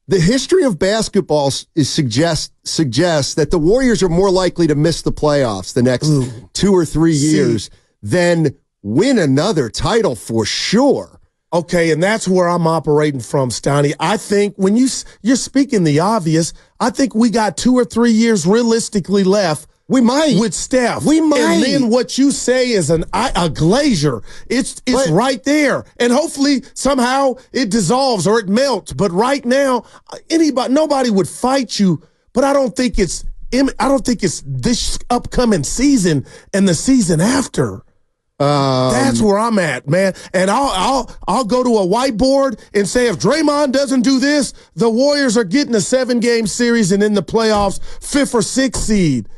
The history of basketball suggests that the Warriors are more likely to miss the playoffs the next 2 or 3 years than win another title for sure. Okay, and that's where I'm operating from, Stoney. I think when you're speaking the obvious, I think we got 2 or 3 years realistically left. We might. With Steph. We might. And then what you say is a glacier. It's right there. And hopefully somehow it dissolves or it melts. But right now, nobody would fight you. But I don't think it's this upcoming season and the season after. That's where I'm at, man. And I'll go to a whiteboard and say if Draymond doesn't do this, the Warriors are getting a 7-game series and in the playoffs, 5th or 6th seed.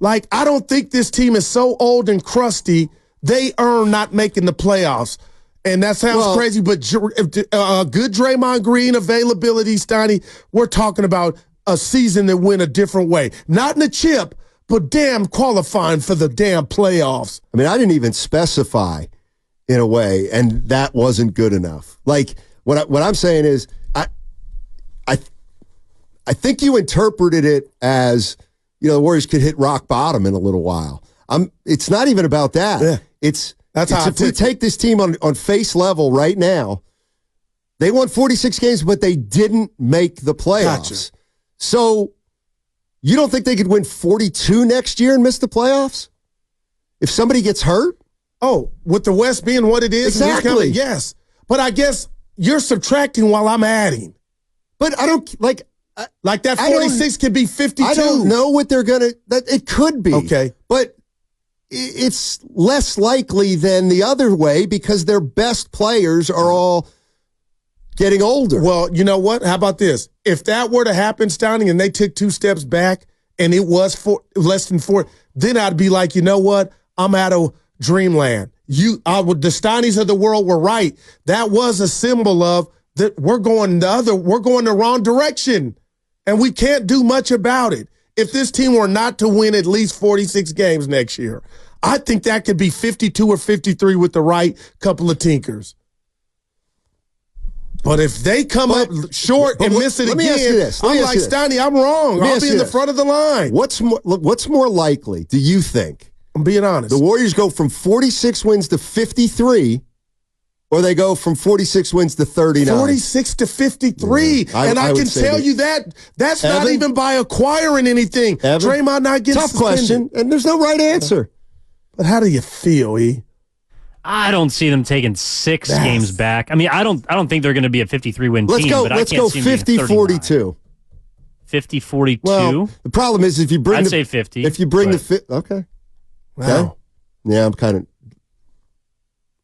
Like, I don't think this team is so old and crusty, they earn not making the playoffs. And that sounds crazy, but good Draymond Green availability, Steiny, we're talking about a season that went a different way. Not in a chip, but damn qualifying for the damn playoffs. I mean, I didn't even specify in a way, and that wasn't good enough. Like, what I'm saying is, I think you interpreted it as, the Warriors could hit rock bottom in a little while. It's not even about that. Yeah. It's if we take this team on face level right now, they won 46 games, but they didn't make the playoffs. Gotcha. So you don't think they could win 42 next year and miss the playoffs? If somebody gets hurt? Oh, with the West being what it is? Exactly. Yes. But I guess you're subtracting while I'm adding. But I don't, like that 46 could be 52. I don't know what they're going to, it could be. Okay. But it's less likely than the other way because their best players are all getting older. Well, you know what? How about this? If that were to happen, Stouning, and they took 2 steps back and it was less than 4, then I'd be like, you know what? I'm out of dreamland. The Stouneys of the world were right. That was a symbol of that we're going the wrong direction. And we can't do much about it. If this team were not to win at least 46 games next year, I think that could be 52 or 53 with the right couple of tinkers. But if they come up short and miss it again, I'm like, Steiny, I'm wrong. I'll be in the front of the line. What's more likely, do you think? I'm being honest. The Warriors go from 46 wins to 53, or they go from 46 wins to 39? 46 to 53. Yeah, and I can tell you that's Evan, not even by acquiring anything. Evan, Draymond not getting tough suspended. Question, and there's no right answer. But how do you feel, E? I don't see them taking 6 games back. I mean, I don't think they're going to be a 53-win team. Let's go 50-42. 50-42? Well, the problem is if you bring I'd say 50. If you bring okay. Wow. Okay. Yeah, I'm kind of.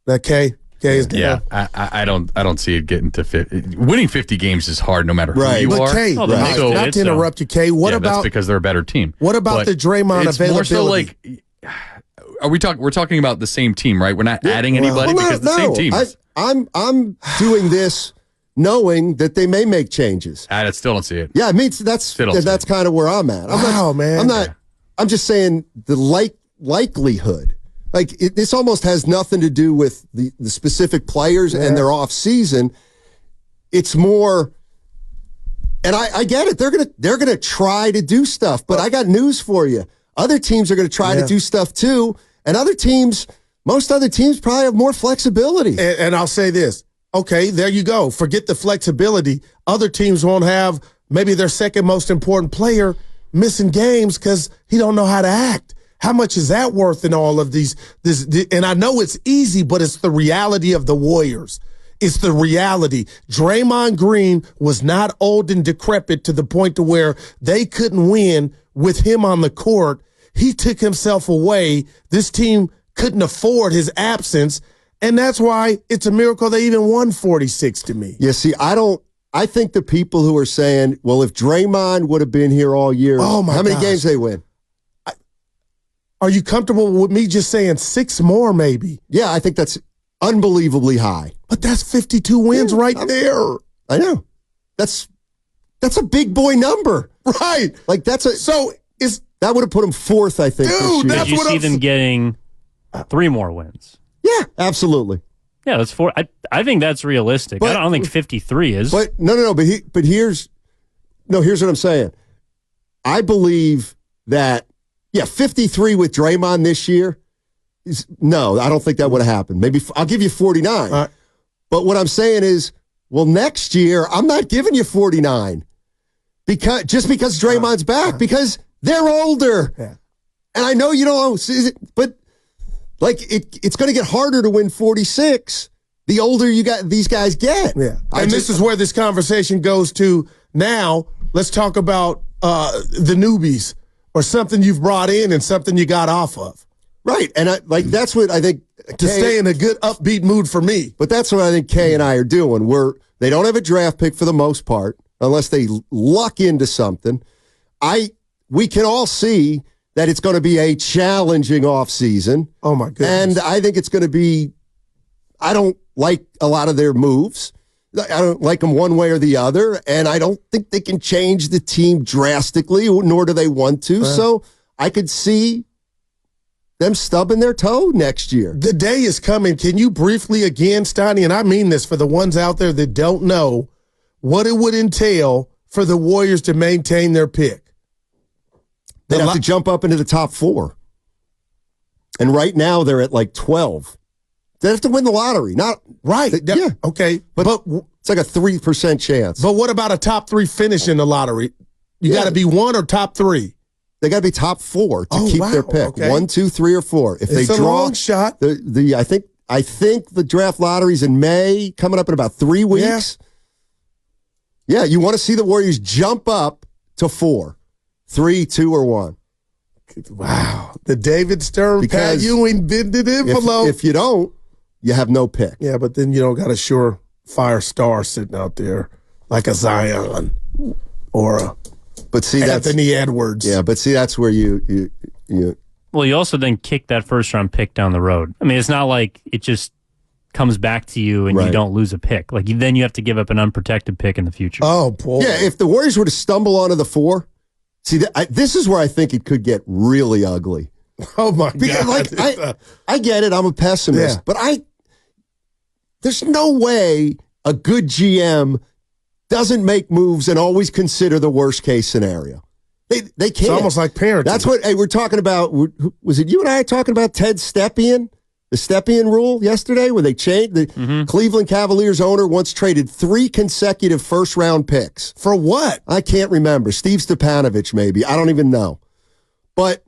Okay. Yeah, I don't see it getting to 50. Winning 50 games is hard no matter who you but are. Kay, not to interrupt you, Kay. That's because they're a better team. What about the Draymond availability? More so like, we're talking about the same team, right? We're not adding anybody because the same team. I'm doing this knowing that they may make changes. I still don't see it. Yeah, I mean that's kind of where I'm at. I'm just saying the likelihood. Like, this almost has nothing to do with the specific players and their off season. It's more, and I get it. They're gonna try to do stuff, but I got news for you. Other teams are gonna try to do stuff too, and most other teams probably have more flexibility. And I'll say this. Okay, there you go. Forget the flexibility. Other teams won't have maybe their second most important player missing games because he don't know how to act. How much is that worth in all of these? And I know it's easy, but it's the reality of the Warriors. It's the reality. Draymond Green was not old and decrepit to the point to where they couldn't win with him on the court. He took himself away. This team couldn't afford his absence, and that's why it's a miracle they even won 46 to me. Yeah, see, I think the people who are saying, well, if Draymond would have been here all year, how many games they win? Are you comfortable with me just saying 6 more maybe? Yeah, I think that's unbelievably high. But that's 52 wins there. I know. That's a big boy number. Right. Like that would have put him 4th, I think. Dude, Did you see them getting 3 more wins? Yeah, absolutely. Yeah, that's 4. I think that's realistic. But, I don't think 53 is. But no. But here's no, here's what I'm saying. I believe that, 53 with Draymond this year, no, I don't think that would have happened. Maybe I'll give you 49. Right. But what I'm saying is, well, next year, I'm not giving you 49 because Draymond's back, because they're older. Yeah. And I know you don't see it, but like it's going to get harder to win 46 the older these guys get. Yeah. And this is where this conversation goes to now. Let's talk about the newbies, or something you've brought in and something you got off of. Right. And that's what I think. To stay in a good upbeat mood for me. But that's what I think Kay and I are doing. They don't have a draft pick for the most part, unless they luck into something. We can all see that it's going to be a challenging offseason. Oh, my goodness. And I think it's going to be, I don't like a lot of their moves. I don't like them one way or the other, and I don't think they can change the team drastically, nor do they want to. So I could see them stubbing their toe next year. The day is coming. Can you briefly again, Steiny, and I mean this for the ones out there that don't know, what it would entail for the Warriors to maintain their pick? They'd have to jump up into the top 4. And right now they're at like 12. They have to win the lottery. Not right. Yeah. Okay. But it's like a 3% chance. But what about a top 3 finish in the lottery? You got to be 1 or top 3. They got to be top 4 to keep their pick. Okay. 1, 2, 3, or 4. If it's they a draw, long shot. I think the draft lottery's in May, coming up in about 3 weeks. Yeah, you want to see the Warriors jump up to 4, 3, 2, or 1. Wow, the David Stern, Pat Ewing bended envelope. If you don't, you have no pick. Yeah, but then you don't got a surefire star sitting out there like a Zion or a Anthony Edwards. Yeah, but see, that's where you. Well, you also then kick that first round pick down the road. I mean, it's not like it just comes back to you and you don't lose a pick. Like then you have to give up an unprotected pick in the future. Oh boy! Yeah, if the Warriors were to stumble onto the 4, see, this is where I think it could get really ugly. Oh my God! Like I get it. I'm a pessimist, but there's no way a good GM doesn't make moves and always consider the worst case scenario. They can't. It's almost like parenting. That's what we're talking about. Was it you and I talking about Ted Stepien? The Stepien rule yesterday, where they changed the Cleveland Cavaliers owner once traded 3 consecutive first-round picks. For what? I can't remember. Steve Stepanovich, maybe. I don't even know. But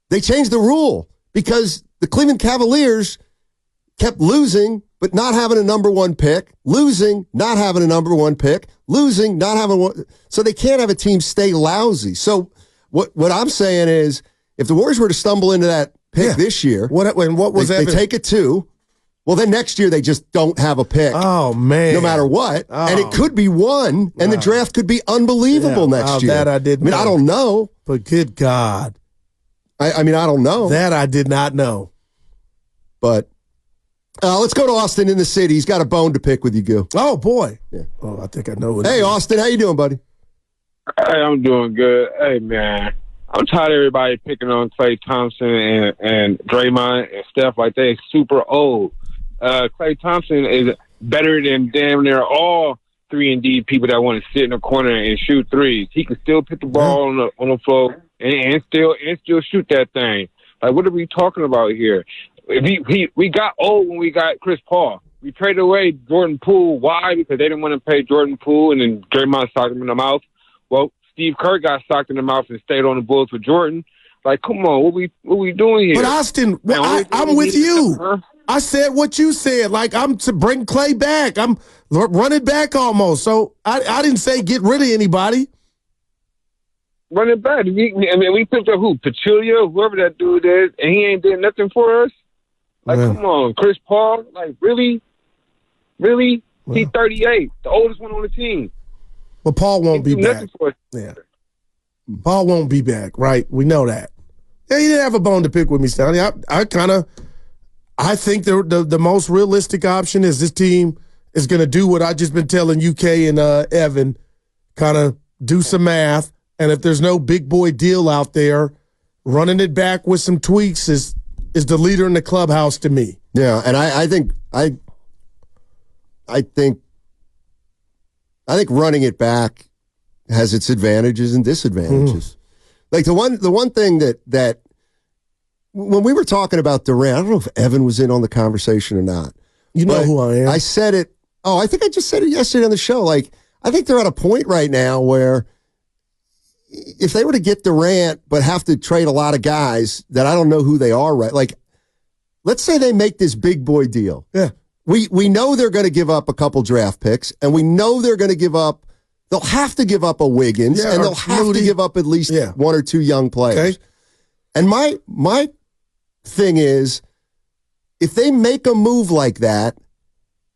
they changed the rule because the Cleveland Cavaliers kept losing, but not having a number 1 pick, losing, not having a number 1 pick, losing, not having one. So they can't have a team stay lousy. So what I'm saying is, if the Warriors were to stumble into that pick this year, what was they take it 2. Well, then next year they just don't have a pick. Oh man! No matter what, and it could be 1, and the draft could be unbelievable next year. That I didn't. I mean, I don't know, but good God, I mean, I don't know. That I did not know. But let's go to Austin in the city. He's got a bone to pick with you, Goo. Oh boy. Yeah. Oh, I think I know it. Hey, Austin, how you doing, buddy? Hey, I'm doing good. Hey, man. I'm tired of everybody picking on Klay Thompson and Draymond and Steph like they're super old. Klay Thompson is better than damn near all 3-and-D people that want to sit in the corner and shoot threes. He can still put the ball on the floor and still shoot that thing. Like, what are we talking about here? We got old when we got Chris Paul. We traded away Jordan Poole. Why? Because they didn't want to pay Jordan Poole, and then Draymond socked him in the mouth. Well, Steve Kerr got socked in the mouth and stayed on the Bulls with Jordan. Like, come on, what we doing here? But Austin, I'm with you. I said what you said. Like, I'm to bring Klay back. I'm running back almost. So I didn't say get rid of anybody. Running back. We picked up who? Pachulia, whoever that dude is, and he ain't did nothing for us. Like, come on, Chris Paul. Like, really? Well, he's 38, the oldest one on the team. Well, Paul won't be back. Yeah, Paul won't be back. Right? We know that. Yeah, he didn't have a bone to pick with me, Stanley. I think the most realistic option is this team is going to do what I just been telling UK and Evan, kind of do some math, and if there's no big boy deal out there, running it back with some tweaks is the leader in the clubhouse to me. Yeah, and I think running it back has its advantages and disadvantages. Like the one thing that when we were talking about Durant, I don't know if Evan was in on the conversation or not. You know who I am. I said it. Oh, I think I just said it yesterday on the show. Like, I think they're at a point right now where if they were to get Durant but have to trade a lot of guys that I don't know who they are, right? Like, let's say they make this big boy deal. Yeah. We know they're going to give up a couple draft picks, and we know they're going to give up, they'll have to give up a Wiggins, and they'll have to give up at least one or two young players. Okay. And my thing is, if they make a move like that,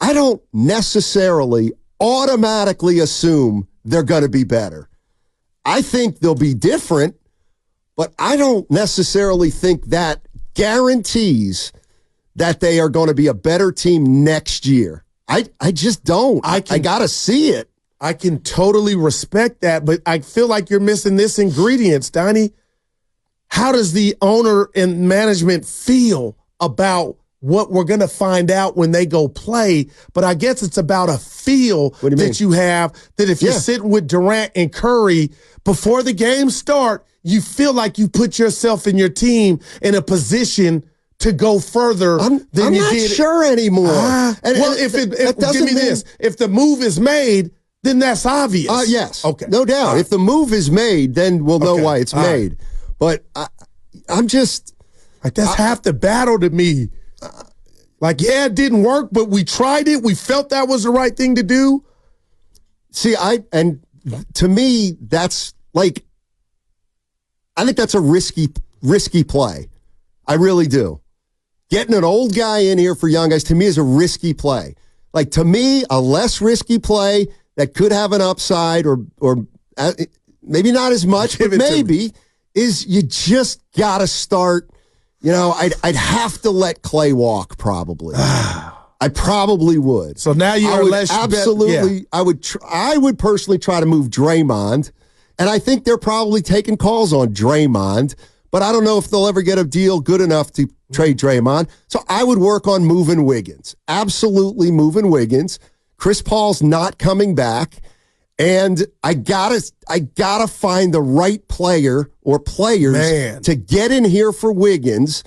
I don't necessarily automatically assume they're going to be better. I think they'll be different, but I don't necessarily think that guarantees that they are going to be a better team next year. I just don't. I got to see it. I can totally respect that, but I feel like you're missing this ingredient, Donnie. How does the owner and management feel about what we're going to find out when they go play? But I guess it's about a feel that you have, that if you're sitting with Durant and Curry before the game start, you feel like you put yourself and your team in a position to go further than you did. I'm not sure anymore. Give me this. If the move is made, then that's obvious. Yes. Okay. No doubt. If the move is made, then we'll know why it's made. But I'm just... Like, that's half the battle to me. Like, it didn't work, but we tried it. We felt that was the right thing to do. See, to me, that's like... I think that's a risky play. I really do. Getting an old guy in here for young guys, to me, is a risky play. Like, to me, a less risky play that could have an upside or maybe not as much, but maybe, is you just got to start. You know, I'd have to let Clay walk, probably. I probably would. So now you're less... Absolutely. I would personally try to move Draymond, and I think they're probably taking calls on Draymond, but I don't know if they'll ever get a deal good enough to trade Draymond. So I would work on moving Wiggins. Absolutely moving Wiggins. Chris Paul's not coming back. And I gotta find the right player or players to get in here for Wiggins.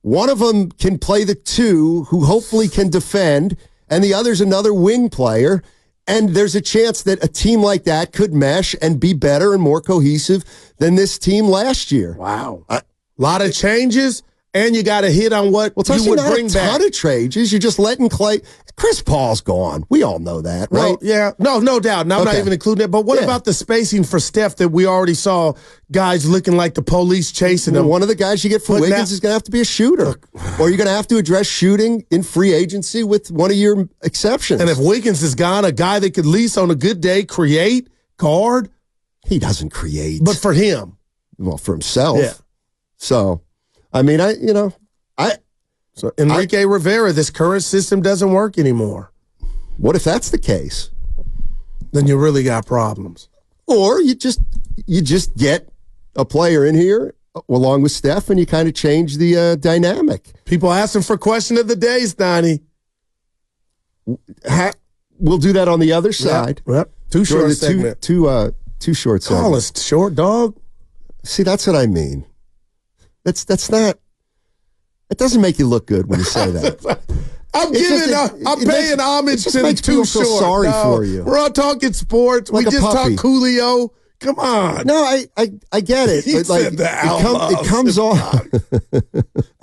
One of them can play the two, who hopefully can defend, and the other's another wing player. And there's a chance that a team like that could mesh and be better and more cohesive than this team last year. Wow. A lot of changes, and you got to hit on what you would bring back. A ton of changes. You're just letting Clay... Chris Paul's gone. We all know that, right? Well, no doubt. And I'm not even including it. But what about the spacing for Steph that we already saw guys looking like the police chasing them? One of the guys you get for Wiggins is going to have to be a shooter. Or you're going to have to address shooting in free agency with one of your exceptions. And if Wiggins is gone, a guy that could at least on a good day create, guard. He doesn't create. But for him. Well, for himself. Yeah. So, I mean, So Enrique Rivera, this current system doesn't work anymore. What if that's the case? Then you really got problems. Or you just get a player in here along with Steph, and you kind of change the dynamic. People asking for question of the day, Donnie. We'll do that on the other side. Yep. Too short segment. Too short segment. Call us short, dog. See, that's what I mean. That's not. It doesn't make you look good when you say that. I'm paying homage to the too short. Sorry for you. We're all talking sports. Like we just talked Coolio. Come on. No, I get it. But like, it comes on.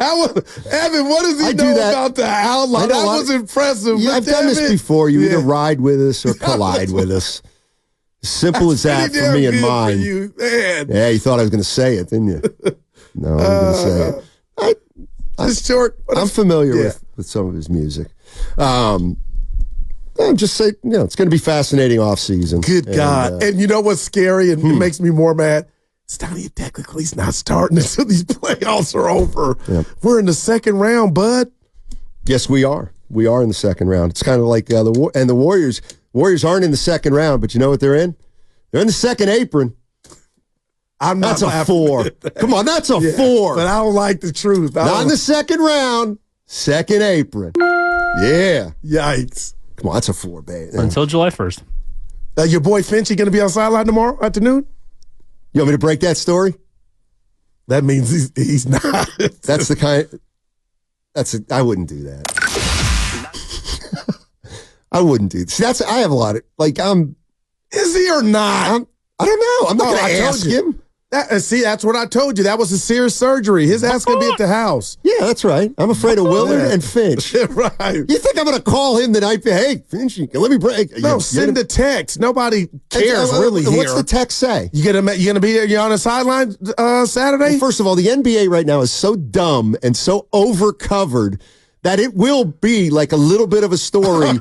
Evan, what does he know about the outlaw? That was impressive. Yeah, I've done this before. You either ride with us or collide with us. Simple as that for me and mine. You, man. Yeah, you thought I was going to say it, didn't you? No, I'm going to say it. I'm familiar with some of his music. I'm just saying, it's going to be fascinating offseason. Good God. And you know what's scary and it makes me more mad? Donnie technically he's not starting until these playoffs are over. Yep. We're in the second round, bud. Yes, we are. We are in the second round. It's kind of like the Warriors. Warriors aren't in the second round, but you know what they're in? They're in the second apron. That's a 4. Come on, that's a 4. But I don't like the truth. Not in the second round. Second apron. Yeah. Yikes. Come on, that's a 4, babe. Until July 1st. Your boy Finchie going to be on sideline tomorrow afternoon? You want me to break that story? That means he's not. That's the kind. I wouldn't do that. I wouldn't do. See, I have a lot of Is he or not? I don't know. I'm not going to ask him. That's what I told you. That was a serious surgery. His ass going to be at the house. Yeah, that's right. I'm afraid of Willard and Finch. Right. You think I'm going to call him the night? Hey, Finch, let me break. No, send a text. Nobody cares really here. What's the text say? You gonna be there? You on the sideline Saturday? Well, first of all, the NBA right now is so dumb and so overcovered that it will be like a little bit of a story,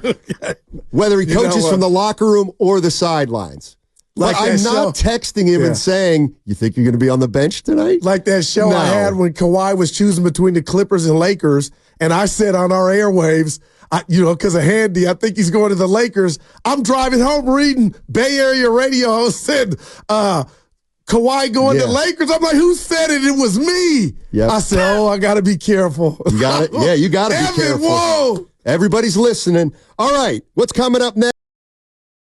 whether he coaches from the locker room or the sidelines. Like I'm not texting him and saying, you think you're going to be on the bench tonight? Like that show I had when Kawhi was choosing between the Clippers and Lakers, and I said on our airwaves, because of Handy, I think he's going to the Lakers. I'm driving home reading Bay Area radio host said, Kawhi going to Lakers. I'm like, who said it? It was me. Yep. I said, I got to be careful. You got it. Yeah, you got to be careful. Whoa. Everybody's listening. All right, what's coming up next?